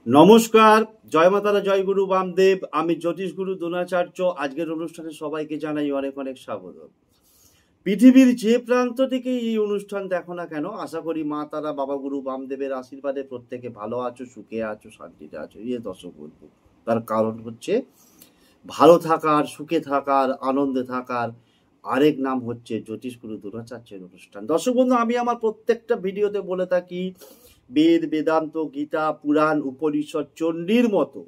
নমস্কার, জয় মাতারা, জয় গুরু বামদেব। আমি জ্যোতিষ গুরু দ্রোণাচার্য। আজকের অনুষ্ঠানে সবাইকে জানাই অনেক অনেক স্বাগত। পৃথিবীর যে প্রান্ত থেকে এই অনুষ্ঠান দেখো না কেন, আশা করি মা তারা, বাবা গুরু বামদেবের আশীর্বাদে প্রত্যেকে ভালো আছো, সুখে আছো, শান্তিতে আছো। দর্শক বন্ধু, তার কারণ হচ্ছে ভালো থাকার, সুখে থাকার, আনন্দে থাকার আরেক নাম হচ্ছে জ্যোতিষ গুরু দ্রোণাচার্যের অনুষ্ঠান। দর্শক বন্ধু, আমি আমার প্রত্যেকটা ভিডিওতে বলে থাকি, বেদ, বেদান্ত, গীতা, পুরাণ, উপনিষদ, চণ্ডীর মতো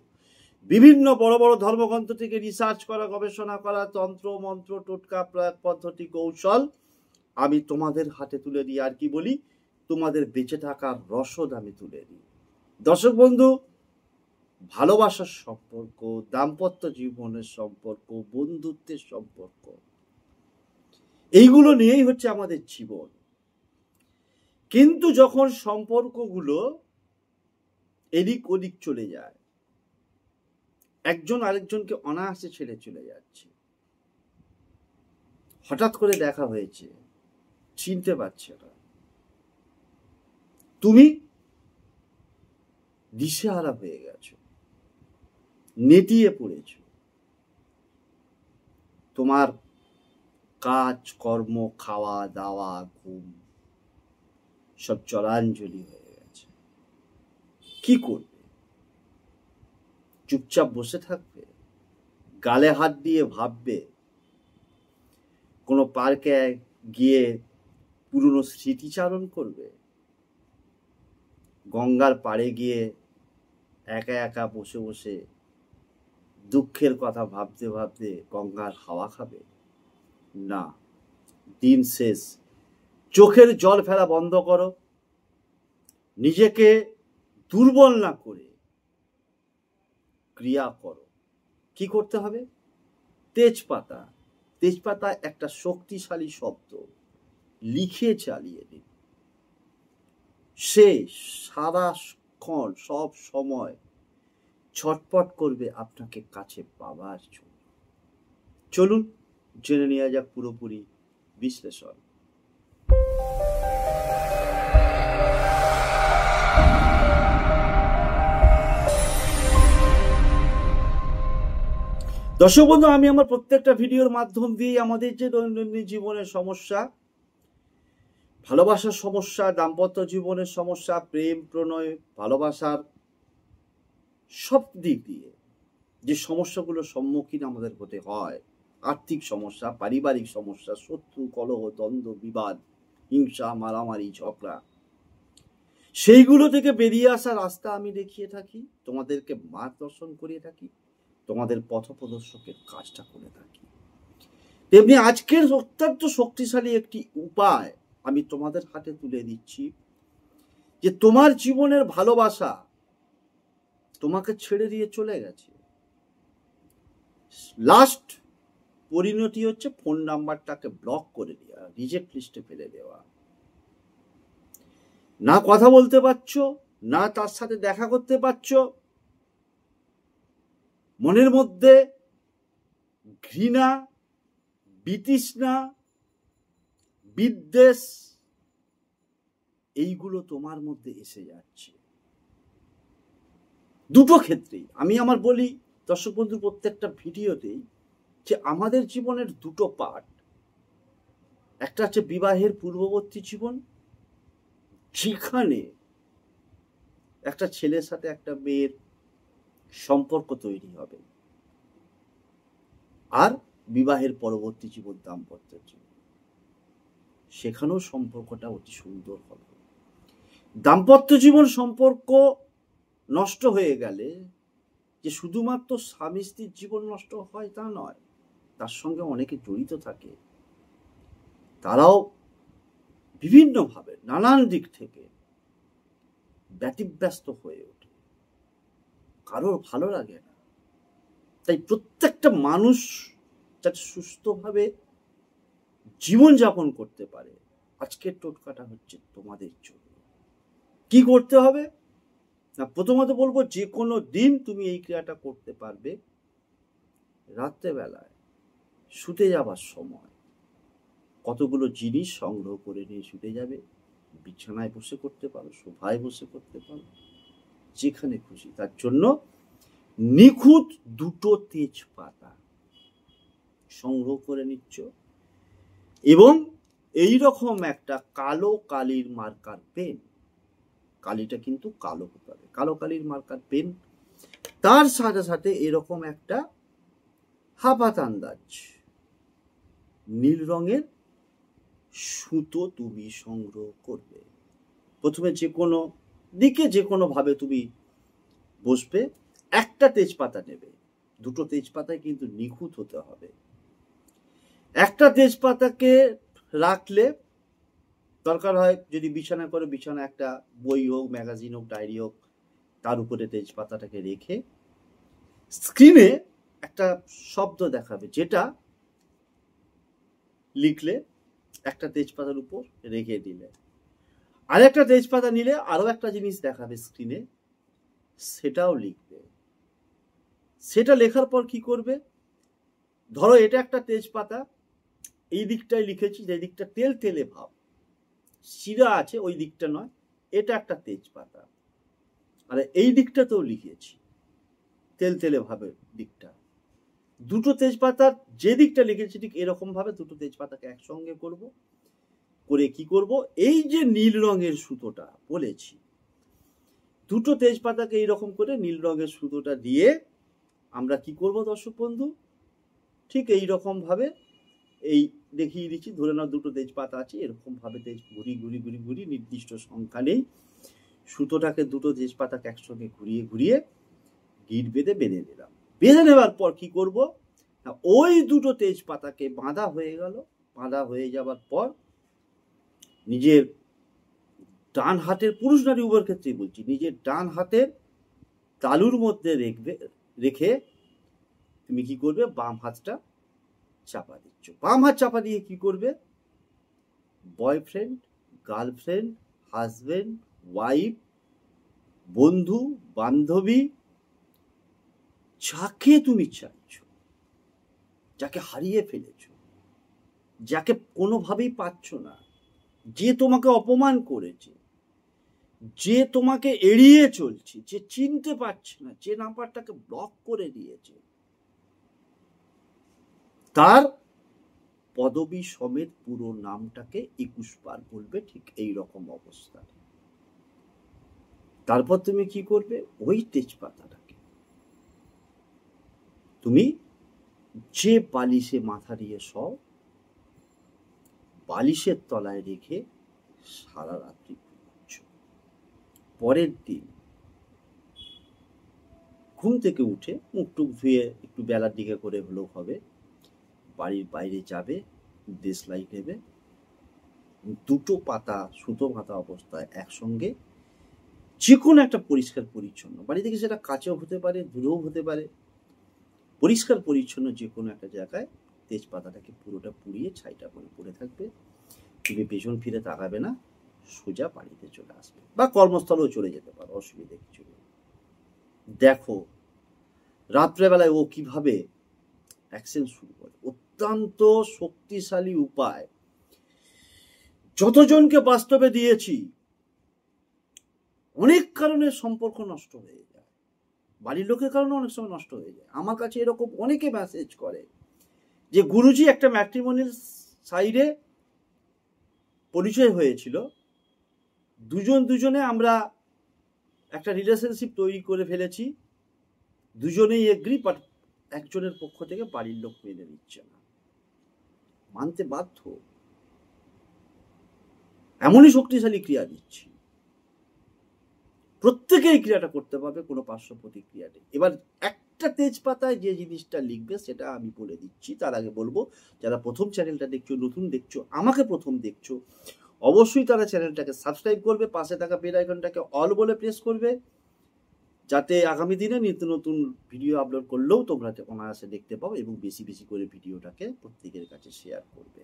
বিভিন্ন বড় বড় ধর্মগ্রন্থ থেকে রিসার্চ করা, গবেষণা করা, তন্ত্র মন্ত্র, টোটকা, প্রয়োগ পদ্ধতি, কৌশল আমি তোমাদের হাতে তুলে দিই। আর কি বলি, তোমাদের বেঁচে থাকার রসদ আমি তুলে দিই। দর্শক বন্ধু, ভালোবাসার সম্পর্ক, দাম্পত্য জীবনের সম্পর্ক, বন্ধুত্বের সম্পর্ক, এইগুলো নিয়েই হচ্ছে আমাদের জীবন। কিন্তু যখন সম্পর্কগুলো এদিক ওদিক চলে যায়, একজন আরেকজনকে অনায়াসে ছেড়ে চলে যাচ্ছে, হঠাৎ করে দেখা হয়েছে, চিনতে পারছে না, তুমি দিশেহারা হয়ে গেছো, নেতিয়ে পড়েছো, তোমার কাজ কর্ম, খাওয়া দাওয়া, ঘুম সব জলাঞ্জলি হয়ে গেছে। কি করবে? চুপচাপ বসে থাকবে? গালে হাত দিয়ে ভাববে? কোনো পার্কে গিয়ে পুরনো স্মৃতিচারণ করবে? গঙ্গার পাড়ে গিয়ে একা একা বসে বসে দুঃখের কথা ভাবতে ভাবতে গঙ্গার হাওয়া খাবে? না, দিন শেষ। চোখের জল ফেলা বন্ধ করো। নিজেকে দুর্বল না করে ক্রিয়া করো। কি করতে হবে? তেজপাতা। তেজপাতা একটা শক্তিশালী শব্দ, লিখে চালিয়ে দিন। সে সারাক্ষণ সব সময় ছটপট করবে আপনাকে কাছে পাবার জন্য। চলুন জেনে নেওয়া যাক পুরোপুরি বিশ্লেষণ। দর্শক বন্ধু, আমি আমার প্রত্যেকটা ভিডিওর মাধ্যম দিয়ে আমাদের যে দৈনন্দিন জীবনের সমস্যা, ভালোবাসার সমস্যা, দাম্পত্য জীবনের সমস্যা, প্রেম প্রণয়, ভালোবাসার সব দিক দিয়ে যে সমস্যাগুলোর সম্মুখীন আমাদের হতে হয়, আর্থিক সমস্যা, পারিবারিক সমস্যা, শত্রু, কলহ, দ্বন্দ্ব, বিবাদ, হিংসা, মারামারি, ঝগড়া, সেইগুলো থেকে বেরিয়ে আসার রাস্তা আমি দেখিয়ে থাকি, তোমাদেরকে মার্গদর্শন করিয়ে থাকি, তোমাদের পথপ্রদর্শকের কাজটা করে থাকি। তেমনি আজকের অত্যন্ত শক্তিশালী একটি উপায় আমি তোমাদের হাতে তুলে দিচ্ছি, যে তোমার জীবনের ভালোবাসা তোমাকে ছেড়ে দিয়ে চলে গেছে। লাস্ট পরিণতি হচ্ছে ফোন নাম্বারটাকে ব্লক করে দেওয়া, রিজেক্ট লিস্টে ফেলে দেওয়া। না কথা বলতে পারছো, না তার সাথে দেখা করতে পারছো, মনের মধ্যে ঘৃণা, বিতৃষ্ণা, বিদ্বেষ, এইগুলো তোমার মধ্যে এসে যাচ্ছে। দুটো ক্ষেত্রেই আমি আমার বলি দর্শক বন্ধু প্রত্যেকটা ভিডিওতেই, যে আমাদের জীবনের দুটো পার্ট। একটা হচ্ছে বিবাহের পূর্ববর্তী জীবন, যেখানে একটা ছেলের সাথে একটা মেয়ের সম্পর্ক তৈরি হবে, আর বিবাহের পরবর্তী জীবন, দাম্পত্য জীবন, সেখানেও সম্পর্কটা অতি সুন্দর হবে। দাম্পত্য জীবন সম্পর্ক নষ্ট হয়ে গেলে যে শুধুমাত্র স্বামী স্ত্রীর জীবন নষ্ট হয় তা নয়, তার সঙ্গে অনেকে জড়িত থাকে, তারাও বিভিন্নভাবে নানান দিক থেকে ব্যতিব্যস্ত হয়ে ওঠে, কারোর ভালো লাগে না। তাই প্রত্যেকটা মানুষ যাতে সুস্থভাবে জীবনযাপন করতে পারে, আজকের টোটকাটা হচ্ছে তোমাদের জন্য। কি করতে হবে না, প্রথমত বলবো, যে কোনো দিন তুমি এই ক্রিয়াটা করতে পারবে। রাত্রেবেলায় শুতে যাবার সময় কতগুলো জিনিস সংগ্রহ করে নিয়ে শুতে যাবে। বিছানায় বসে করতে পারো, সোফায় বসে করতে পারো, যেখানে খুশি। তার জন্য নিখুঁত দুটো তেজপাতা সংগ্রহ করে নিচ্ছ এবং এইরকম একটা কালো কালির মার্কার পেন, কালিটা কিন্তু কালো হতে হবে, কালো কালির মার্কার পেন, তার সাথে সাথে এরকম একটা হাফাত আন্দাজ নীল রঙের সুতো তুমি সংগ্রহ করবে। প্রথমে যে কোনো দিকে যে কোনো ভাবে তুমি বসবে, একটা তেজপাতা নেবে, দুটো তেজপাতায় কিন্তু নিখুঁত হতে হবে। একটা তেজপাতাকে রাখলে দরকার হয় যদি বিছানা করে, বিছানা একটা বই হোক, ম্যাগাজিন হোক, ডায়েরি হোক, তার উপরে তেজপাতাটাকে রেখে স্ক্রিনে একটা শব্দ দেখাবে, যেটা লিখলে একটা তেজপাতার উপর রেখে দিলে আর একটা তেজপাতা নিলে আরো একটা জিনিস দেখাবে স্ক্রিনে, সেটাও লিখবে। সেটা লেখার পর কি করবে, ধরো এটা একটা তেজপাতা, এই দিকটায় লিখেছি, যে দিকটা তেল তেলে ভাব, শিরা আছে ওই দিকটা নয়, এটা একটা তেজপাতা, আর এই দিকটাতেও লিখেছি তেল তেলে ভাবে দিকটা। দুটো তেজপাতার যে দিকটা লিখেছি ঠিক এরকম ভাবে দুটো তেজপাতাকে একসঙ্গে করব, করে কি করব, এই যে নীল রঙের সুতোটা বলেছি, দুটো তেজপাতাকে এইরকম করে নীল রঙের সুতোটা দিয়ে আমরা কি করব দর্শক বন্ধু, ঠিক এইরকম ভাবে, এই দেখিয়ে দিচ্ছি, ধরে নাও দুটো তেজপাতা আছে, এরকম ভাবে তেজ ঘুরি ঘুরি ঘুরি ঘুরি, নির্দিষ্ট সংখ্যা নেই, সুতোটাকে দুটো তেজপাতাকে একসঙ্গে ঘুরিয়ে ঘুরিয়ে গিট বেঁধে বেঁধে দিলাম। বেঁধে নেওয়ার পর কি করব, ওই দুটো তেজপাতাকে বাঁধা হয়ে গেল। বাঁধা হয়ে যাবার পর নিজের ডান হাতের, পুরুষ নারী উভয়ের ক্ষেত্রেই বলছি, নিজের ডান হাতের তালুর মধ্যে রেখে তুমি কি করবে, বাম হাতটা চাপা দিচ্ছ। বাম হাত চাপা দিয়ে কি করবে, বয়ফ্রেন্ড, গার্লফ্রেন্ড, হাজবেন্ড, ওয়াইফ, বন্ধু, বান্ধবী, যাকে তুমি চাইছ, যাকে হারিয়ে ফেলেছ, যাকে কোনোভাবেই পাচ্ছ না, যে তোমাকে অপমান করেছে, যে তোমাকে এড়িয়ে চলছে, যে চিনতে পারছে না, যে নাম্বারটাকে ব্লক করে দিয়েছে, তার পদবী সমেত পুরো নামটাকে 21 বার বলবে, ঠিক এই রকম অবস্থা। তারপর তুমি কি করবে, ওই তেজপাতাটাকে তুমি যে বালিশে মাথা দিয়ে শও, বালিশের তলায় রেখে সারা রাত্রি ঘুমাচ্ছ। পরের দিন ঘুম থেকে উঠে মুখ টুক ধুয়ে একটু বেলার দিকে করে হলেও হবে, বাড়ির বাইরে যাবে, দেশলাই নেবে, দুটো পাতা সুতো বাঁধা অবস্থায় একসঙ্গে যে কোনো একটা পরিষ্কার পরিচ্ছন্ন বাড়ি থেকে, সেটা কাছেও হতে পারে, দূরেও হতে পারে, পরিষ্কার পরিচ্ছন্ন যে কোনো একটা জায়গায় তেজপাতাটাকে পুরোটা পুড়িয়ে ছাইটা করে পড়ে থাকবে। তুমি পেছন ফিরে তাকাবে না, সোজা বাড়িতে চলে আসবে, বা কর্মস্থলেও চলে যেতে পারো, অসুবিধা কিছু নেই। দেখো রাত্রেবেলায় ও কিভাবে অ্যাকশন শুরু করে। অত্যন্ত শক্তিশালী উপায়, যতজনকে বাস্তবে দিয়েছি, অনেক কারণে সম্পর্ক নষ্ট হয়ে যায়, বাড়ির লোকের কারণে অনেক সময় নষ্ট হয়ে যায়। আমার কাছে এরকম অনেকে মেসেজ করে যে গুরুজি একটা ম্যাট্রিমোনিয়াল সাইডে পরিচয় হয়েছিল, দুজনে আমরা একটা রিলেশনশিপ তৈরি করে ফেলেছি, দুজনেই এগ্রি, বাট একজনের পক্ষ থেকে বাড়ির লোক মেনে নিচ্ছে না, মানতে বাধ্য, এমনই শক্তিশালী ক্রিয়া দিচ্ছি, প্রত্যেকে এই ক্রিয়াটা করতে পারবে, কোনো পার্শ্ব প্রতিক্রিয়া নেই। এবার একটা তেজপাতায় যে জিনিসটা লিখবে সেটা আমি বলে দিচ্ছি। তার আগে বলবো, যারা প্রথম চ্যানেলটা দেখছো, নতুন দেখছো, আমাকে প্রথম দেখছো, অবশ্যই তারা চ্যানেলটাকে সাবস্ক্রাইব করবে, পাশে থাকা বেল আইকনটাকে অল বলে প্রেস করবে, যাতে আগামী দিনে নিত্য নতুন ভিডিও আপলোড করলেও তোমরা অনায়াসে দেখতে পাও, এবং বেশি বেশি করে ভিডিওটাকে প্রত্যেকের কাছে শেয়ার করবে।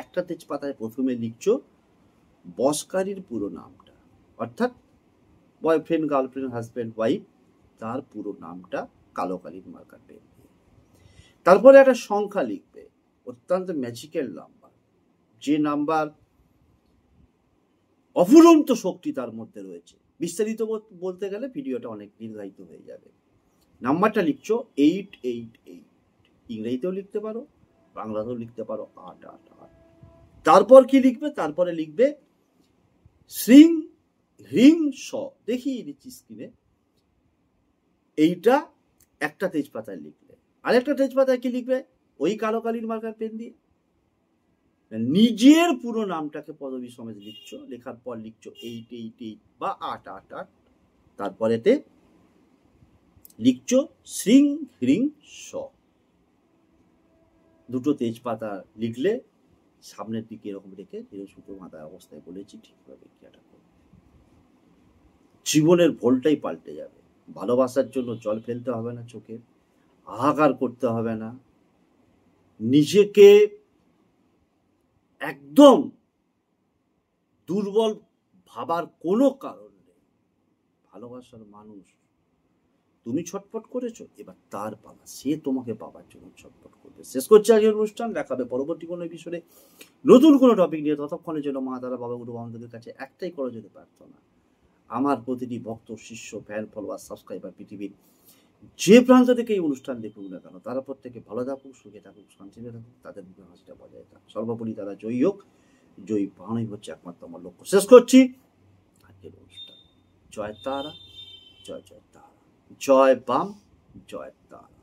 একটা তেজপাতায় প্রথমে লিখছো বসকারীর পুরো নামটা, অর্থাৎ বয়ফ্রেন্ড, গার্লফ্রেন্ড, হাজব্যান্ড, ওয়াইফ, তার পুরো নামটা কালো কালির মার্কার পেন দিয়ে। তারপরে একটা সংখ্যা লিখবে, অত্যন্ত ম্যাজিক্যাল নাম্বার, যে নাম্বার অফুরন্ত শক্তি তার মধ্যে রয়েছে, বিস্তারিত বলতে গেলে ভিডিওটা অনেক দীর্ঘায়িত হয়ে যাবে। নাম্বারটা লিখছো 888, ইংরেজিতেও লিখতে পারো, বাংলাতেও লিখতে পারো 888। তারপর কি লিখবে? তারপরে লিখবে শ্রীং হ্রিং স, দেখিয়ে দিচ্ছি স্ক্রিনে। এইটা একটা তেজপাতায় লিখলে, আরেকটা তেজপাতায় কি লিখবে? ওই কালো কালির মার্কার পেন দিয়ে নিজের পুরো নামটাকে পদবী সমেত লিখছো, লেখার পর লিখছো 888 বা 888, তারপরেতে লিখছো শ্রীং হ্রিং স। দুটো তেজপাতা লিখলে সামনের দিকে এরকম রেখে সুতো বাঁধা অবস্থায় বলেছি ঠিকভাবে ক্রিয়াটা করবে, জীবনের ভোলটাই পাল্টে যাবে। ভালোবাসার জন্য জল ফেলতে হবে না চোখে, হাহাকার করতে হবে না, নিজেকে একদম দুর্বল ভাবার কোনো কারণ নেই। ভালোবাসার মানুষ, তুমি ছটফট করেছো, এবার তার পালা, সে তোমাকে পাবার জন্য ছটফট করবে। শেষ করছে আজকের অনুষ্ঠান, দেখাবে পরবর্তী কোনো বিষয়ে নতুন কোনো টপিক নিয়ে। ততক্ষণের জন্য মা তারা বাবা গুরু বান্ধবের কাছে একটাই করো যদি প্রার্থনা, আমার প্রতিটি ভক্ত শিষ্য ফ্যান ফলোয়ার সাবস্ক্রাইবার পৃথিবীর যে প্রান্ত থেকে এই অনুষ্ঠান দেখুক না কেন, তারা প্রত্যেকে ভালো থাকুক, সুখে থাকুক, শান্তিতে থাকুক, তাদের মুখে হাসিটা বজায় থাকুক, সর্বোপরি তারা জয়ী হোক। জয়ী পাওয়াই হচ্ছে একমাত্র আমার লক্ষ্য। শেষ করছি আজকের অনুষ্ঠান। জয় তারা, জয় জয় তারা, জয় বাম, জয় তারা।